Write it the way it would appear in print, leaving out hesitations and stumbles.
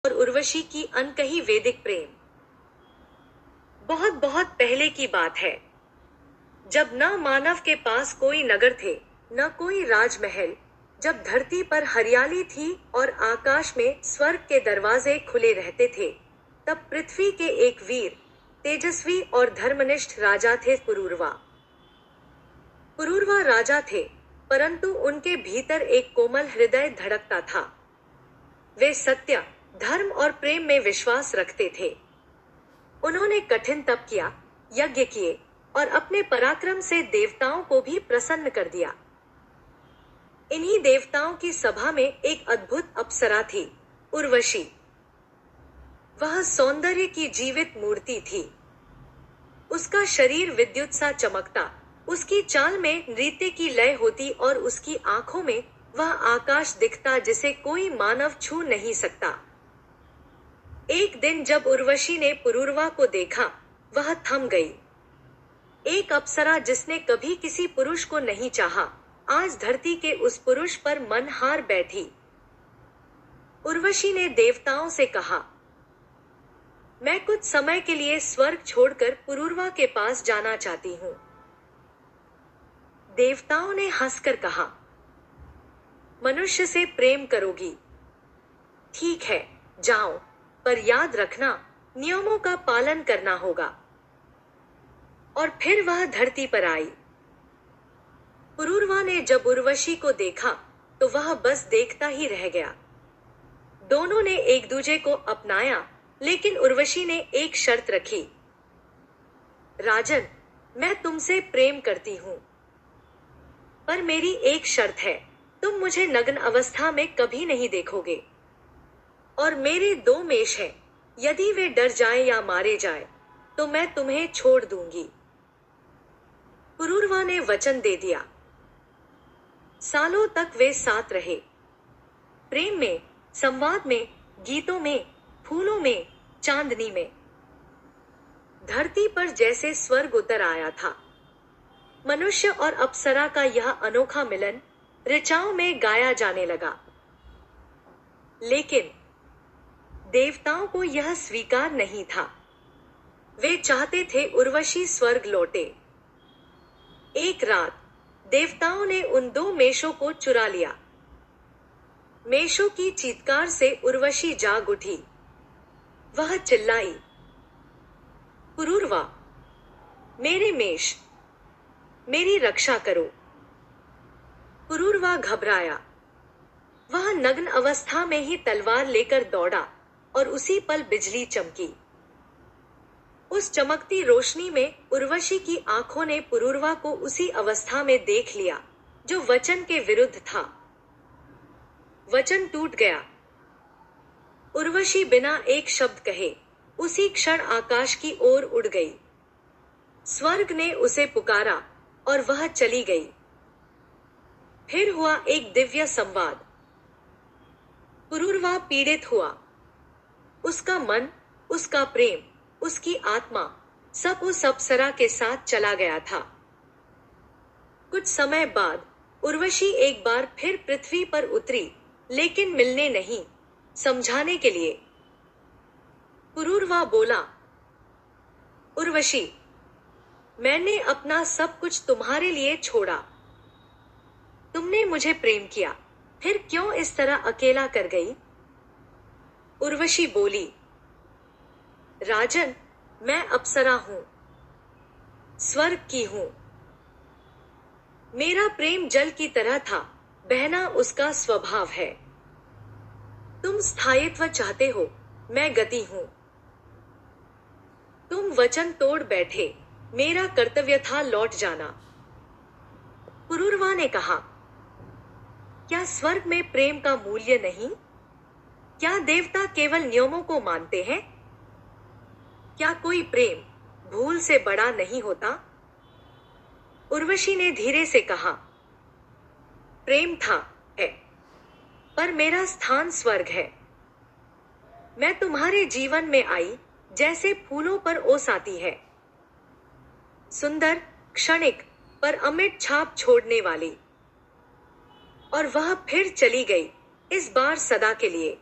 और उर्वशी की अनकही वैदिक प्रेम। बहुत बहुत पहले की बात है, जब न मानव के पास कोई नगर थे, न कोई राजमहल, जब धरती पर हरियाली थी और आकाश में स्वर्ग के दरवाजे खुले रहते थे, तब पृथ्वी के एक वीर, तेजस्वी और धर्मनिष्ठ राजा थे पुरूरवा। पुरूरवा राजा थे, परंतु उनके भीतर एक कोमल हृदय धड़कता था। वे सत्य, धर्म और प्रेम में विश्वास रखते थे। उन्होंने कठिन तप किया, यज्ञ किए और अपने पराक्रम से देवताओं को भी प्रसन्न कर दिया। इन्हीं देवताओं की सभा में एक अद्भुत अप्सरा थी, उर्वशी। वह सौंदर्य की जीवित मूर्ति थी। उसका शरीर विद्युत सा चमकता, उसकी चाल में नृत्य की लय होती और उसकी आंखों में वह आकाश दिखता जिसे कोई मानव छू नहीं सकता। एक दिन जब उर्वशी ने पुरूरवा को देखा, वह थम गई। एक अप्सरा जिसने कभी किसी पुरुष को नहीं चाहा, आज धरती के उस पुरुष पर मन हार बैठी। उर्वशी ने देवताओं से कहा, मैं कुछ समय के लिए स्वर्ग छोड़कर पुरूरवा के पास जाना चाहती हूँ। देवताओं ने हंसकर कहा, मनुष्य से प्रेम करोगी? ठीक है, जाओ, पर याद रखना, नियमों का पालन करना होगा। और फिर वह धरती पर आई। पुरूरवा ने जब उर्वशी को देखा, तो वह बस देखता ही रह गया। दोनों ने एक दूजे को अपनाया, लेकिन उर्वशी ने एक शर्त रखी। राजन, मैं तुमसे प्रेम करती हूँ, पर मेरी एक शर्त है, तुम मुझे नग्न अवस्था में कभी नहीं देखोगे। और मेरे 2 मेष हैं, यदि वे डर जाएं या मारे जाएं, तो मैं तुम्हें छोड़ दूंगी। पुरूरवा ने वचन दे दिया। सालों तक वे साथ रहे, प्रेम में, संवाद में, गीतों में, फूलों में, चांदनी में। धरती पर जैसे स्वर्ग उतर आया था। मनुष्य और अप्सरा का यह अनोखा मिलन ऋचाओं में गाया जाने लगा। लेकिन देवताओं को यह स्वीकार नहीं था। वे चाहते थे उर्वशी स्वर्ग लौटे। एक रात देवताओं ने उन 2 मेषों को चुरा लिया। मेषों की चीत्कार से उर्वशी जाग उठी। वह चिल्लाई, पुरूरवा, मेरे मेष, मेरी रक्षा करो। पुरूरवा घबराया। वह नग्न अवस्था में ही तलवार लेकर दौड़ा और उसी पल बिजली चमकी। उस चमकती रोशनी में उर्वशी की आंखों ने पुरूरवा को उसी अवस्था में देख लिया, जो वचन के विरुद्ध था। वचन टूट गया। उर्वशी बिना एक शब्द कहे उसी क्षण आकाश की ओर उड़ गई। स्वर्ग ने उसे पुकारा और वह चली गई। फिर हुआ एक दिव्य संवाद। पुरूरवा पीड़ित हुआ। उसका मन, उसका प्रेम, उसकी आत्मा, सब उस अप्सरा के साथ चला गया था। कुछ समय बाद उर्वशी एक बार फिर पृथ्वी पर उतरी, लेकिन मिलने नहीं, समझाने के लिए। पुरूरवा बोला, उर्वशी, मैंने अपना सब कुछ तुम्हारे लिए छोड़ा। तुमने मुझे प्रेम किया, फिर क्यों इस तरह अकेला कर गई? उर्वशी बोली, राजन, मैं अप्सरा हूं, स्वर्ग की हूं। मेरा प्रेम जल की तरह था, बहना उसका स्वभाव है। तुम स्थायित्व चाहते हो, मैं गति हूं। तुम वचन तोड़ बैठे, मेरा कर्तव्य था लौट जाना। पुरूरवा ने कहा, क्या स्वर्ग में प्रेम का मूल्य नहीं? क्या देवता केवल नियमों को मानते हैं? क्या कोई प्रेम भूल से बड़ा नहीं होता? उर्वशी ने धीरे से कहा, प्रेम था, है, पर मेरा स्थान स्वर्ग है। मैं तुम्हारे जीवन में आई जैसे फूलों पर ओस आती है, सुंदर, क्षणिक, पर अमिट छाप छोड़ने वाली। और वह फिर चली गई, इस बार सदा के लिए।